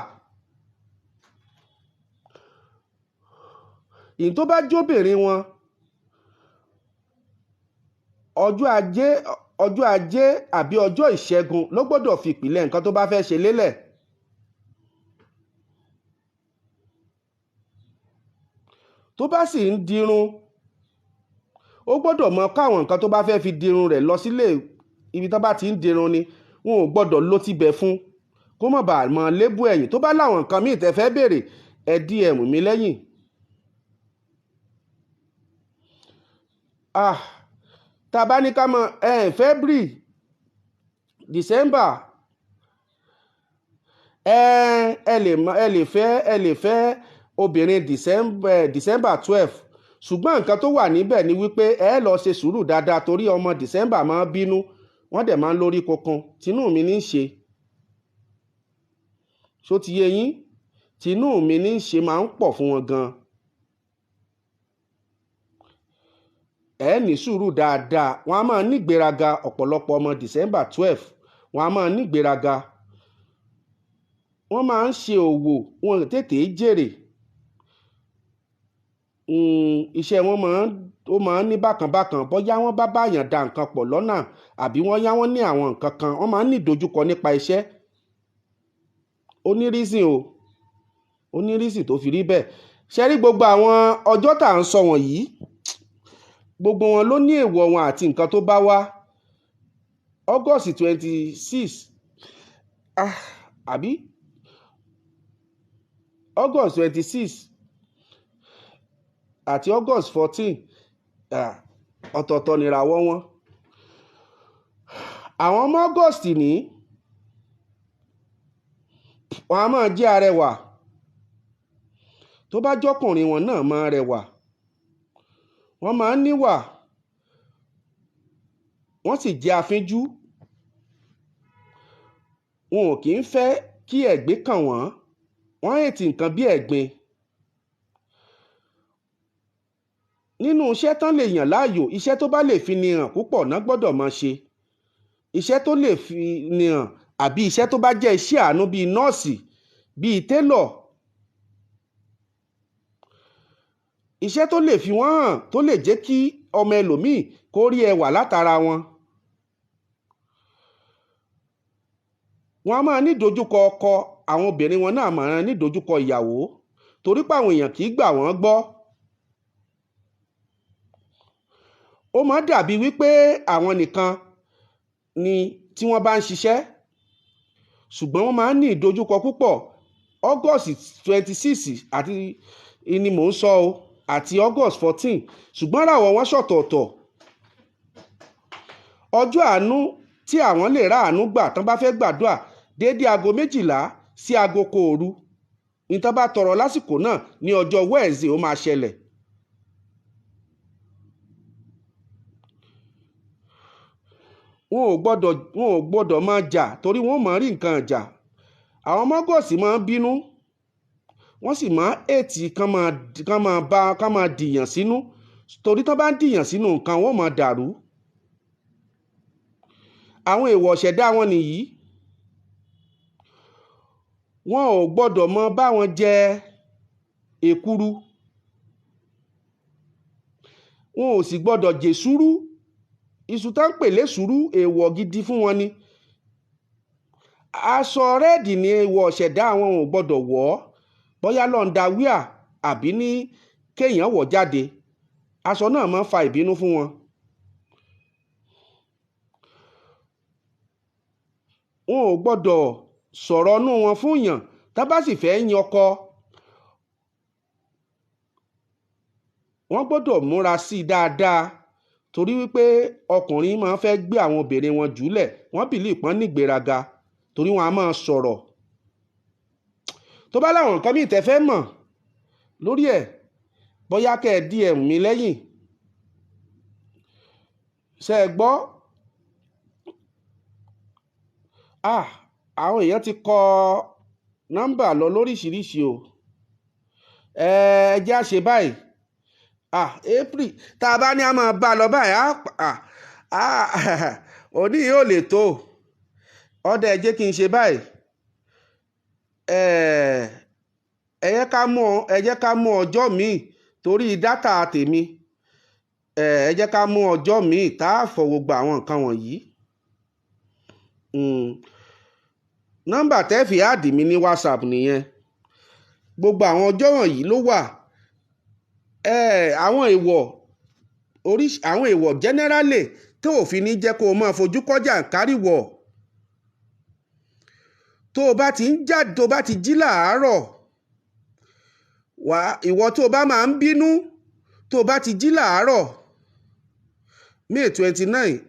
Ìyí tó bá jóbìnrin wọn, ọjọ́ ajé àbí ọjọ́ ìṣẹ́gun ló gbọ́dọ̀ fi ìpìlẹ̀ nǹkan tó bá fẹ́ ṣe lélẹ̀. Tó bá sì ń dirun, ó gbọ́dọ̀ mọ káwọn nǹkan tó bá fẹ́ fi dirun rẹ̀ lọ sílé ibi tó bá ti ń dirun ni. Wọn ò gbọ́dọ̀ ló tibẹ̀ fún, kó má bàa mọ lébù ẹ̀yìn. Tó bá láwọn nǹkan míì tẹ́ fẹ́ béèrè, ẹ DM mi lẹ́yìn. Tá bá ní ká mọ February, December, ẹ lè fẹ́ obìnrin December 12. Ṣùgbọ́n nǹkan tó wà níbẹ̀ ni wípé ẹ lọ ṣe sùúrù dáadáa, torí ọmọ December máa ń bínú, wọ́n dẹ̀ máa ń lórí kokun. Tinú mi ní í ṣe. Ṣó ti yé yín? Tinú mi ní í ṣe máa ń pọ̀ fún wọn gan. ẹ ní sùúrù dáadáa. Wọ́n á máa nígbéraga. Ọ̀pọ̀lọpọ̀ ọmọ December 12 wọ́n á máa nígbéraga. Wọ́n máa ń ṣe òwò, wọn tètè jèrè. Iṣẹ́ wọn máa ń ní bákan bóyá wọ́n bá báyàn da nǹkan pọ̀ lọ́nà àbí wọ́n yá wọ́n ní àwọn nǹkan kan, wọ́n máa ń ní ìdojúkọ nípa iṣẹ́. Ó ní reason tó fi rí bẹ́ẹ̀. Ṣé rí gbogbo àwọn ọjọ́ tá à ń sọ wọ̀nyí, gbogbo wọn ló ní èèwọ̀ wọn àti nǹkan tó bá wá. August 26 àbí August 26 àti August 14 ọ̀tọ̀ọ̀tọ̀ nìràwọ̀ wọn. Àwọn ọmọ August ní wọn a máa jẹ́ arẹwà. Tó bá jọ́kùnrin wọn náà máa rẹwà. Wọ́n máa ń níwà. Wọ́n sì jẹ́ afínjú. Wọn ò kì í fẹ́ kí ẹ̀gbin kàn wọ́n. Wọ́n hate nǹkan bí ẹ̀gbin. Nínú iṣẹ́ tán lè yàn láàyò, iṣẹ́ tó bá lè fi ni hàn púpọ̀ náà gbọ́dọ̀ máa ṣe. Iṣẹ́ tó lè fi ni hàn àbí iṣẹ́ tó bá jẹ́ iṣẹ́ àánú bíi nọ́ọ̀sì, bíi télọ̀. Iṣẹ́ tó lè fi wọ́n hàn, tó lè jẹ́ kí ọmọ ẹlòmíì kó rí ẹwà látara wọn. Wọ́n á máa ní ìdojúkọ ọkọ, àwọn obìnrin wọn náà máa ní ìdojúkọ ìyàwó torí pé àwọn èèyàn kì í gbà wọ́n gbọ́. Ó máa dàbí wípé àwọn nìkan ni tí wọ́n bá ń ṣiṣẹ́, ṣùgbọ́n wọ́n máa ń ní ìdojúkọ púpọ̀. August 26 àti ni mò ń sọ o, àti August 14, ṣùgbọ́n ràwọ̀ wọn ṣọ̀tọ̀ọ̀tọ̀. Ọjọ́ àánú tí àwọn lè rà àánú gbà tán bá fẹ́ gbàdúrà déédé aago 12 sí aago kan òru. Ní tán bá tọrọ lásìkò náà ní ọjọ́ Wednesday ó máa ṣẹlẹ̀. Wọn ò gbọ́dọ̀ máa jà torí wọ́n máa rí nǹkan jà. Àwọn ọmọ August máa ń bínú. Wọ́n sì máa ètì kán máa dìyàn sínú torí tán bá ń dìyàn sínú nǹkan wọ́n máa dàrú. Àwọn èèwọ̀ ṣẹ̀dá wọn nìyí. Wọn ò gbọ́dọ̀ mọ bá wọn jẹ èkuru. Wọn ò sì gbọ́dọ̀ jèsúrú. Iṣu tá ń pè lésùrú èèwọ̀ gidi fún wọn ni. Aṣọ rẹ́ẹ̀dì ni èèwọ̀ ṣẹ̀dá wọn ò gbọ́dọ̀ wọ̀. Bóyá lọ́ndà wíà àbí ní kéèyàn wọ̀ jáde. Aṣọ náà máa ń fa ìbínú fún wọn. Wọn ò gbọ́dọ̀ sọ̀rọ̀ inú wọn fún yàn. Tá bá sì fẹ́ yan ọkọ, wọ́n gbọ́dọ̀ múra sí i dáadáa torí wípé ọkùnrin máa ń fẹ́ gbé àwọn obìnrin wọn jùlẹ̀. Wọ́n bìlí pọ́n nígbéraga torí wọn a máa sọ̀rọ̀. Tó bá láwọn nǹkan míì tẹ́ fẹ́ mọ̀ lórí ẹ̀, bóyá kẹ́ ẹ DM mi lẹ́yìn. Ṣé ẹ gbọ́? Àwọn èèyàn ti kọ nọ́mbà lọ lóríṣiríṣi o. Ẹ jẹ́ á ṣe báyìí. April tá a bá ní a máa bá a lọ báyìí òní yóò lè tó. Ọ̀dà ẹ jẹ́ kí n ṣe báyìí. Ẹ jẹ́ ká mú ọjọ́ míì torí dátà tèmi. Ẹ jẹ́ ká mú ọjọ́ míì tá a fọ gbogbo àwọn nǹkan wọ̀nyí. Nọ́mbà tẹ́ fi áàdì mi ní WhatsApp nìyẹn. Gbogbo àwọn ọjọ́ wọ̀nyí ló wà. Àwọn èèwọ̀ generally tó òfin ní jẹ́ kó o máa fojú kọjá káríwọ̀. Tó o bá ti ń jáde, tó o bá ti jí làárọ̀, ìwọ tó o bá máa ń bínú, tó o bá ti jí làárọ̀ May 29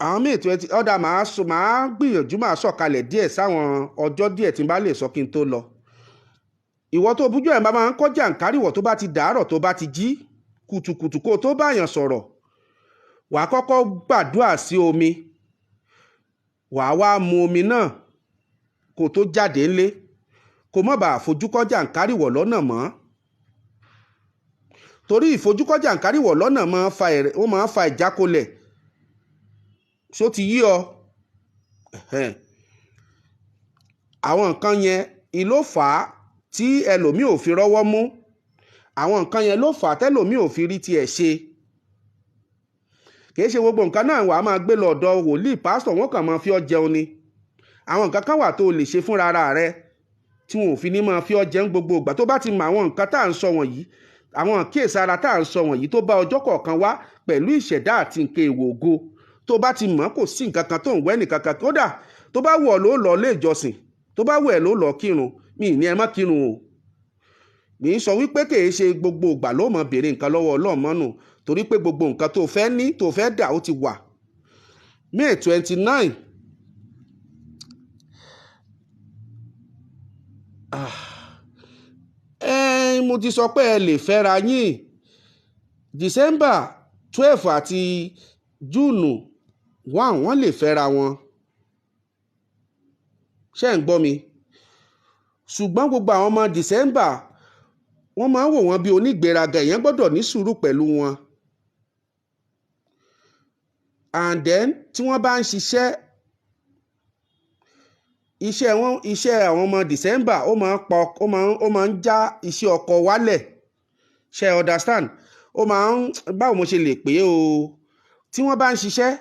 àwọn May 20 ọ̀dà máa gbìyànjú máa sọ̀kalẹ̀ díẹ̀ sáwọn ọjọ́ díẹ̀ tí n bá lè sọ kí n tó lọ. Ìwọ tó bújú ẹ̀ máa ń kọjá káríwọ̀ tó bá ti dàárọ̀, tó bá ti jí kùtùkùtù kó tó báyàn sọ̀rọ̀, wàá kọ́kọ́ gbàdúrà sí omi. Wàá wá mu omi náà kó tó jáde ńlé kó má bàa fojú kọjá káríwọ̀ lọ́nà mọ́. torí ìfojúkọjàǹkáríwọ̀ lọ́nà máa ń fa ìjákulẹ̀ ṣó ti yí ọ. Àwọn nǹkan yẹn ló fà á tí ẹlòmíì ò fi rọ́wọ́ mú, àwọn nǹkan yẹn ló fà á tẹ́lòmíì ò fi rí tiẹ̀ ṣe. Kìí ṣe gbogbo nǹkan náà wàá máa gbé lọ ọ̀dọ̀ wòlíì pásítọ̀, wọ́n kàn máa fi ọ́ jẹun ni. Àwọn nǹkan kan wà tó lè ṣe fúnra rẹ tí wọn ò fi ní máa fi ọ́ jẹun gbogbo ìgbà. Tó bá ti mọ àwọn nǹkan tá à ń sọ wọ̀nyí, àwọn àkíyèsára tá à ń sọ wọ̀nyí tó bá ọjọ́ kọ̀ọ̀kan wá pẹ̀lú ìṣẹ̀dá àti nǹkan èèwọ̀ ògo, tó bá ti mọ̀ kò sí nǹkan kan tó ń wẹ́ nìkan kan. Kódà tó bá wù ọ́ ló lọ ilé ìjọsìn, tó bá wù ẹ́ ló lọ kírun, mi ní ẹ má kírun o. Mi ń sọ wípé kìí ṣe gbogbo ìgbà ló mọ̀ béèrè nǹkan lọ́wọ́ Ọlọ́run mọ́nù, torí pé gbogbo nǹkan tó fẹ́ ní tó fẹ́ dà ó ti wà. May 29 mo ti sọ pé ẹ lè fẹ́ra yín. December 12 àti June 1 wọ́n lè fẹ́ra wọn, ṣé ń gbọ́ mi? Ṣùgbọ́n gbogbo àwọn ọmọ December wọ́n máa ń wò wọ́n bí onígbéraga, èèyàn gbọ́dọ̀ ní sùúrù pẹ̀lú wọn. And then tí wọ́n bá ń ṣiṣẹ́, iṣẹ́ àwọn ọmọ December ó máa ń já iṣẹ́ ọkọ wálẹ̀, ṣé understand? Ó máa ń, báwo mo ṣe lè pè é o, tí wọ́n bá ń ṣiṣẹ́,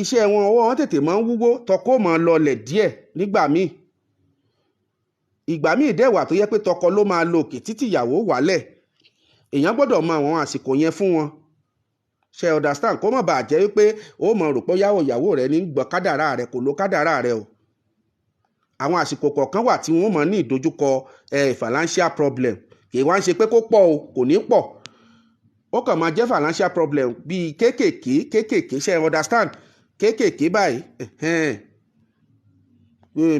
iṣẹ́ wọn ọwọ́ wọn tètè máa ń wúwo, tọkọ máa ń lọlẹ̀ díẹ̀ nígbà míì. Ìgbà míì dẹ̀ wà tó yẹ pé tọkọ ló máa lo òkè títí ìyàwó wálẹ̀. Èèyàn gbọ́dọ̀ mọ àwọn àsìkò yẹn fún wọn, ṣé understand? Kó má bàa jẹ́ wípé ó mọ̀ rò pé ìyàwó rẹ ní gbọ́ kádàrá rẹ, kò lo kádàrá rẹ o. Àwọn àsìkò kọ̀ọ̀kan wà tí wọ́n máa ní ìdojúkọ financial problem. Kì í wá ń ṣe pé kó pọ̀ o, kò ní pọ̀. Ó kàn máa jẹ́ financial problem bíi kéékèèké, ṣé understand? Kéékèèké báyìí,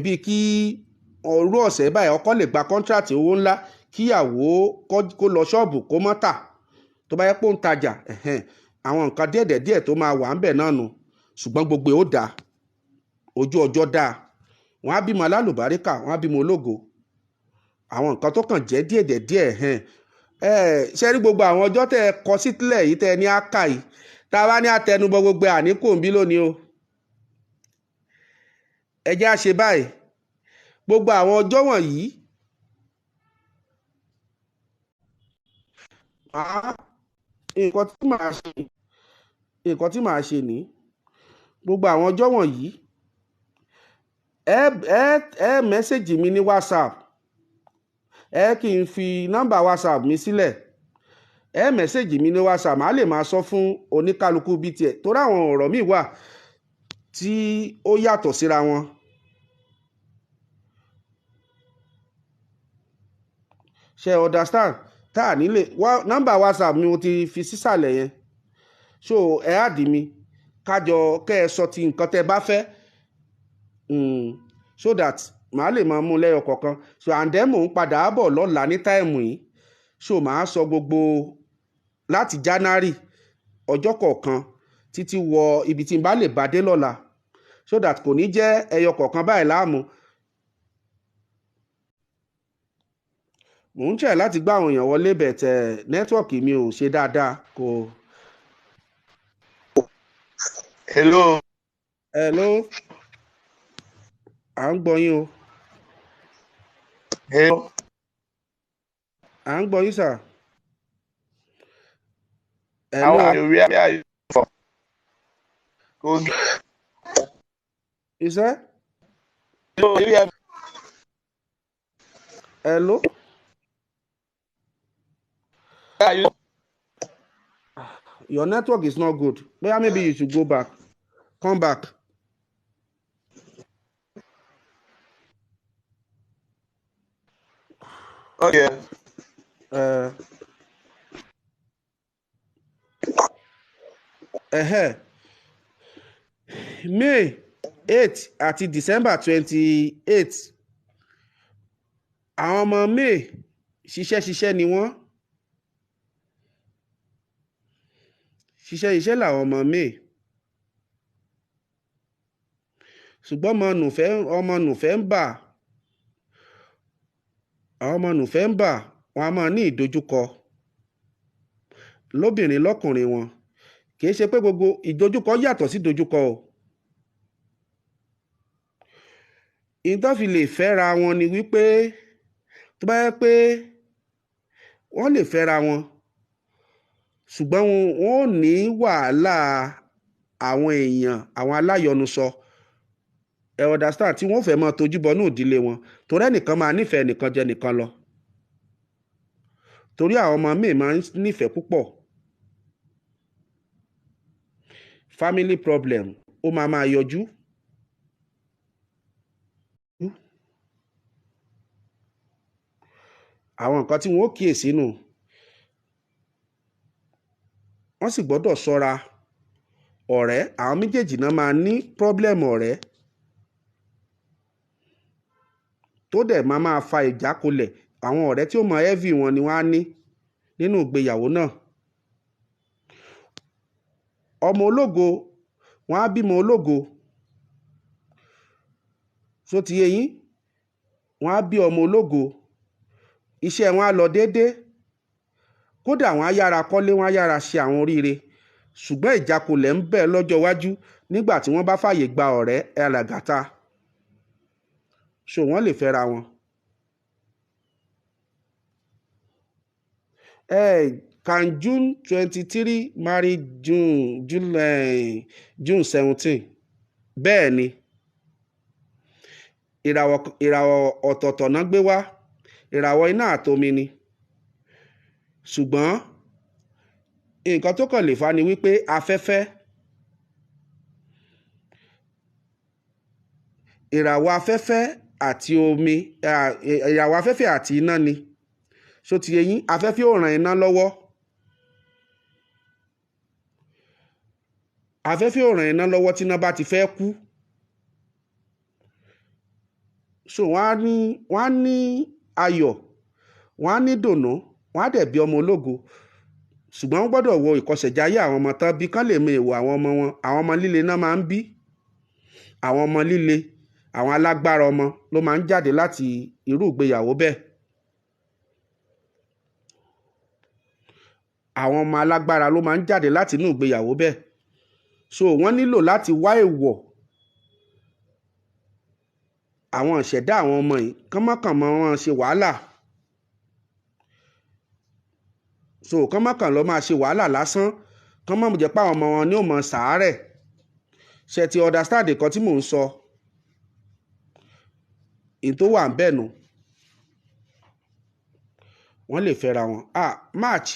bíi kí òru ọ̀sẹ̀ báyìí ọkọ lè gba contract owó ńlá, kíyàwó kó lọ ṣọ́ọ̀bù kó mọ́ tà tó bá yẹ pé ó ń tajà. Àwọn nǹkan díẹ̀ tó máa wà ń bẹ̀ náà nù. Ṣùgbọ́n gbogbo ó dáa, ojú ọjọ́ dáa, wọ́n á bímọ alálùbáríkà, wọ́n á bímọ ológo. Àwọn nǹkan tó kàn jẹ́ díẹ̀ ṣe rí gbogbo àwọn ọjọ́ tẹ́ ẹ kọ sílẹ̀ yìí tẹ́ ẹ ní áká yìí, tá a bá ní àtẹnubọ gbogbo àníkò ń bí lónìí o. Ẹ jẹ́ á ṣe báyìí, gbogbo àwọn ọjọ́ wọ̀nyí nǹkan tí màá ṣe ní gbogbo àwọn ọjọ́ wọ̀nyí, ẹ mẹ́sẹ̀jì mi ní WhatsApp, kí n fi nọ́mbà WhatsApp mi sílẹ̀, ẹ mẹ́sẹ̀jì mi ní WhatsApp, màá lè máa sọ fún oníkálukú bíi tiẹ̀, torí àwọn ọ̀rọ̀ míì wà tí ó yàtọ̀ síra wọn. Ṣé understand? Tá à nílé nọ́mbà WhatsApp mi mo ti fi sísàlẹ̀ yẹn, so ẹ á dì mí kájọ kẹ́ ẹ sọ ti nǹkan tẹ́ bá fẹ́, so that màá lè máa mú lẹ́yọ kọ̀ọ̀kan. So and then mò ń padà bọ̀ lọ́la ní táìmù yìí, so màá sọ gbogbo láti January ọjọ́ kọ̀ọ̀kan títí wọ ibi tí n bá lè bá dé lọ́la, so that kò ní jẹ́ ẹyọ kọ̀ọ̀kan báyìí láàmú. Mò ń try láti gbá àwọn èèyàn wọlé bẹ̀tẹ̀ nẹ́tíwọ̀kì mi ò ṣe dáadáa kò. Hello. À ń gbọ́ yín o. Hello. À ń gbọ́ yín sà. How are you? Where are you from? Good. Is that? Hello. Are you? Your network is not good. Maybe you should go back. Come back. Okay. May 8 àti December 28. Àwọn ọmọ May ṣiṣẹ́ ni wọ́n. Ṣiṣẹ́ làwọn ọmọ May. Ṣùgbọ́n ọmọ November, àwọn ọmọ November wọn a máa ní ìdojúkọ. lóbìnrin lọ́kùnrin wọn kì í ṣe pé gbogbo ìdojúkọ yàtọ̀ sí ìdojúkọ o. ìtọ́ fi lè fẹ́ra wọn ni wípé tó bá yẹ pé wọ́n lè fẹ́ra wọn ṣùgbọ́n wọn ò ní wàhálà àwọn èèyàn àwọn aláyọnusọ ẹ understand tí wọ́n fẹ́ máa tojú bọnú ìdílé wọn torí ẹnìkan máa nífẹ̀ẹ́ nìkan jẹ nìkan lọ torí àwọn ọmọ míì máa ń nífẹ̀ẹ́ púpọ̀ family problem ó máa yọjú. àwọn nǹkan tí wọ́n ó kíyèsí nù wọ́n sì gbọ́dọ̀ ṣọ́ra ọ̀rẹ́ àwọn méjèèjì náà máa ní pọ́blẹ́mù ọ̀rẹ́ tó dẹ̀ máa fa ìjákulẹ̀ àwọn ọ̀rẹ́ tí ó mọ ẹ́vì wọn ni wọ́n á ní nínú ìgbéyàwó náà. ọmọ ológo wọn á bímọ ológo tó ti yé yín wọn á bí ọmọ ológo iṣẹ́ wọn á lọ déédéé kódà wọn á yára kọ́lé wọn á yára ṣe àwọn oríire ṣùgbọ́n ìjákulẹ̀ ń bẹ lọ́jọ́ iwájú nígbà tí wọ́n bá fàyè gba ọ̀rẹ́ alàgàtà so wọ́n lè fẹ́ra wọn. Can June 23 marry June 17? bẹ́ẹ̀ ni ìràwọ̀ ọ̀tọ̀ọ̀tọ̀ náà gbé wá ìràwọ̀ iná àtomi ni ṣùgbọ́n nǹkan tó kàn lè fà ni wípé afẹ́fẹ́ ìràwọ̀ afẹ́fẹ́ àti omi ìràwọ̀ afẹ́fẹ́ àti iná ni so ti yé yín afẹ́fẹ́ ò ràn iná lọ́wọ́ afẹ́fẹ́ ò ràn iná lọ́wọ́ tí iná bá ti fẹ́ kú so wọ́n á ní ayọ̀ wọ́n á ní dùnnú wọ́n á dẹ̀ bí ọmọ ológo ṣùgbọ́n wọ́n gbọ́dọ̀ wo ìkọsẹ̀jáyé àwọn ọmọ tán bí kán lè mọ èèwọ̀ àwọn ọmọ wọn àwọn ọmọ líle náà máa ń bí àwọn ọmọ líle àwọn alágbára ọmọ ló máa ń jáde láti irú ìgbéyàwó bẹ́ẹ̀ àwọn ọmọ alágbára ló máa ń jáde láti inú ìgbéyàwó bẹ́ẹ̀ so wọ́n nílò láti wá èèwọ̀ àwọn ìṣẹ̀dá àwọn ọmọ yìí kánmọ́kànmọ́ wọn ṣe wàhálà so kánmọ́kàn lọ máa ṣe wàhálà lásán kánmọ́ jẹ́ pé àwọn ọmọ wọn ni ó mọ sàárẹ̀ ṣe ti understand nǹkan tí mò ń sọ èyí tó wà ń bẹ̀ nù wọ́n lè fẹ́ra wọn March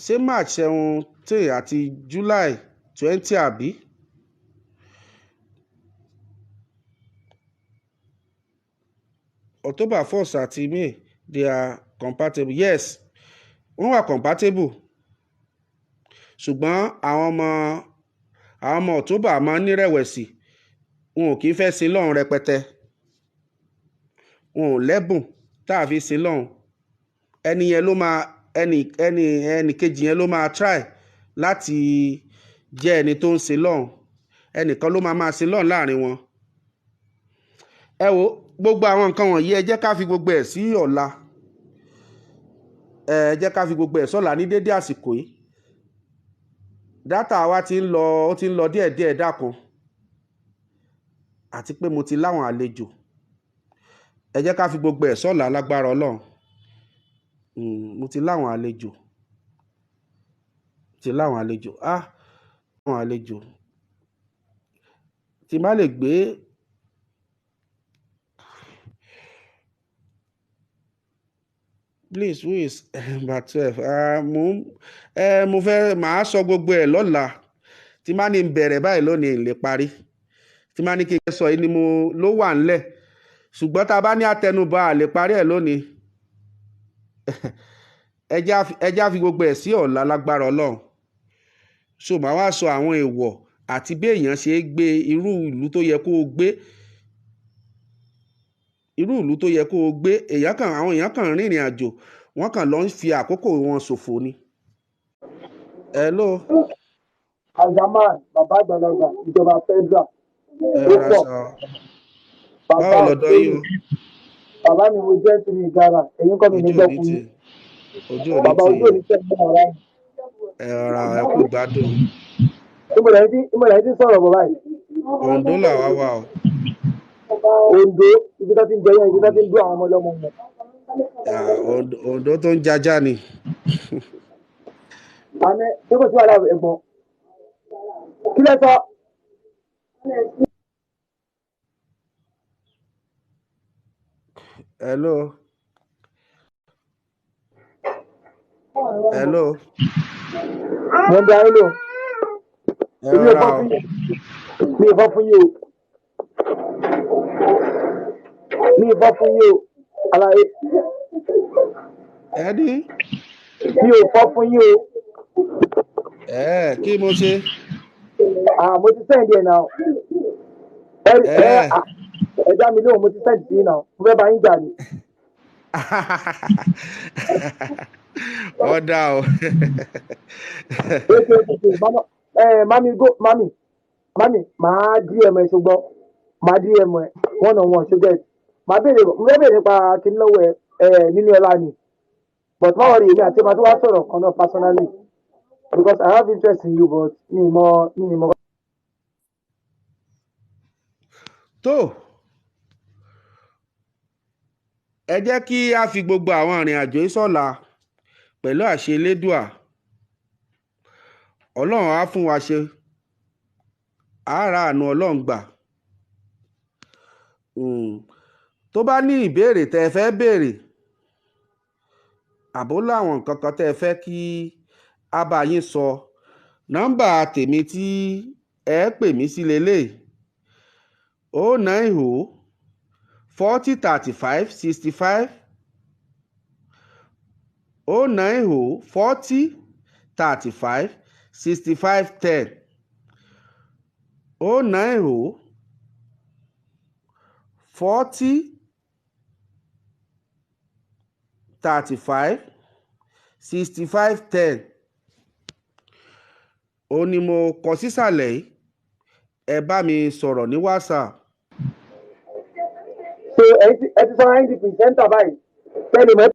ṣé March 17 àti July 20 àbí October 1st àti May they are compatible yes wọ́n wà compatible ṣùgbọ́n àwọn ọmọ October máa ń nírẹ̀wẹ̀sì wọn ò kì í fẹ́ sin lọ́run rẹpẹtẹ wọn ò lẹ́bùn tá a fi sin lọ́run ẹni yẹn ló máa ẹni kejì yẹn ló máa try láti jẹ́ ẹni tó ń sin lọ́run ẹnìkan ló máa sin lọ́run láàrin wọn. ẹ wo gbogbo àwọn nǹkan wọ̀nyí ẹ jẹ́ ká fi gbogbo ẹ̀ sí ọ̀la ẹ jẹ́ ká fi gbogbo ẹ̀ sọ́la ní dédé àsìkò yìí dátà wa ó ti ń lọ díẹ̀díẹ̀ dákun àti pé mo ti láwọn àlejò ẹ jẹ́ ká fi gbogbo ẹ̀ sọ́la lágbára Ọlọ́run mo ti láwọn àlejò àwọn àlejò tí má lè gbé please who is number 12 mo fẹ́ màá sọ gbogbo ẹ̀ lọ́la tí má ní bẹ̀rẹ̀ báyìí lónìí lè parí tí má ní kí n sọ yìí ni mo ló wà ńlẹ̀ ṣùgbọ́n tá a bá ní àtẹnubà lè parí ẹ̀ lónìí ẹjá fi gbogbo ẹ̀ sí ọ̀la lágbára Ọlọ́run so màá wá sọ àwọn èèwọ̀ àti bí èèyàn ṣe gbé irú ìlú tó yẹ kó o gbé àwọn èèyàn kan rìnrìn àjò wọ́n kàn lọ ń fi àkókò wọn ṣòfò ni. Hello. Àjàmá bàbá àgbàlagbà ìjọba federal. Báwo lọ́dọ̀ yìí o? Bàbá mi mo jẹ́ tìrì ìgara èyí kọ́ mi nígbà fún mi. ojú òní bàbá tì ojú í òní tẹ̀ ní ara ẹ rọra ẹ kú gbádùn ìmọ̀lẹ̀ ti sọ̀rọ̀ bọ̀ báyìí. Oǹdó làwa wà o. Ondo ibi tó ti ń jẹyàn ibi tó ti ń dún àwọn ọmọ ọlọ́mọ yẹn. Oǹdó tó ń jajá ni. àmì ṣé kò sí wàhálà ẹ̀gbọ́n kí lẹ sọ. Hello. Hello. mo ń darí lò ẹ èmi ò rọra fọ́ o. fún yín mi ò fọ́ fún yín o mi ò fọ́ fún yín o àlàyé ẹ ní. mi ò fọ́ fún yín o. Kí mo ṣe. mo ti sẹ́ǹdì ẹ̀ náà ẹ dá mi lóhùn mo ti sẹ́ǹdì sí náà mo fẹ́ bá yín jà ní. ọ̀dà o. mami màá DM ẹ ṣùgbọ́n màá DM ẹ one on one ṣùgbọ́n mo fẹ́ bèrè nípa kíní lọ́wọ́ ẹ nínú ọlá ni but má wọrí èmi àti màá tó wá sọ̀rọ̀ kan náà personally because I have interest in you but mi ì mọ. tó ẹ jẹ́ kí a fi gbogbo àwọn ìrìn àjò yìí sọ́la pẹ̀lú àṣẹ elédùà ọlọ́run á fún wa ṣe àárà àánú ọlọ́run gbà. tó bá ní ìbéèrè tẹ́ ẹ fẹ́ béèrè àbó láwọn nǹkan kan tẹ́ ẹ fẹ́ kí a bá yín sọ nọ́mbà tèmi tí ẹ pè mí sí lélẹ̀ 090 40 35 65 090 40 35 65 10 090 40 35 65 10 ó ní mo kọ sísàlẹ̀ yìí ẹ bá mi sọ̀rọ̀ ní WhatsApp. so ẹ ti sọ ẹ́ ń di pìrìsẹ́ńtà báyìí tẹ́lẹ̀ mọ́.